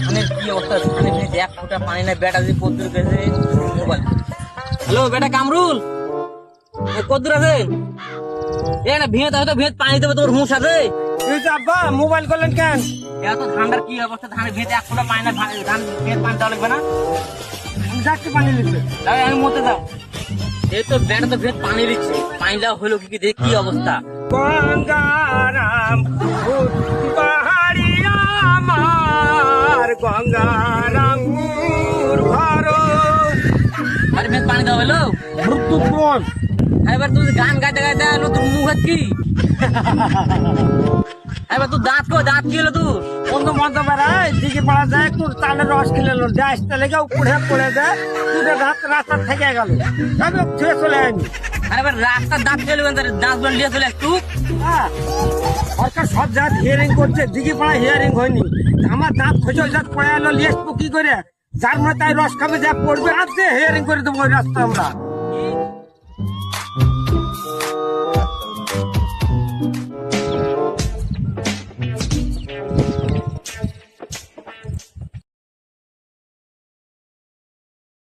মানে কি অবস্থা, ধানে ভিজে এক ফোঁটা পানি নাই, বেটা যদি কদ্দুর গেছে মোবাইল। হ্যালো বেটা কামরুল, কদ্দুর আছে? এ না ভিঁয়ে হয়তো ভিঁয়ে পানি দেবে, তোর হুঁশ আছে? আব্বা মোবাইল করলেন কেন? এত ঠান্ডার কি অবস্থা, ধানে ভিজে এক ফোঁটা পানি নাই, ধান ভিজে পানি দেওয়া লাগবে না? যাচ্ছে পানি নিচ্ছে। তাই আমি মতে যাও, এই তো বেটা তো ভিজে পানি দিচ্ছে, পানি দেওয়া হলো কি কি, দেখ কি অবস্থা। গঙ্গারাম পাহাড়ি আমার গঙ্গারাম ঘর আরে ভিজে পানি দেওয়া হলো। মৃত্যুপণ এবার তুই গান গাইতে গাইতে এলো, তোর মুখ হাত কি? এবার তুই দাঁত কো, দাঁত কি হলো তোর? বন্ধু বান্ধব দিকে পড়া যায় একটু তালে রস খেলে দেশ লেগে উপরে পড়ে যায়, তুই রাস্তা থেকে গেল, আমি ছুঁয়ে চলে আনি। আরে এবার রাস্তার দাঁত ফেলে দাঁত গুলো নিয়ে চলে একটু। সরকার সব জাত হিয়ারিং করছে, দিকে পড়া হিয়ারিং হয়নি। আমার দাঁত খোঁজল জাত পড়ে এলো, লিয়েস কি করে যার মনে তাই রস খাবে, যা পড়বে আর হিয়ারিং করে দেবো ওই রাস্তা আমরা।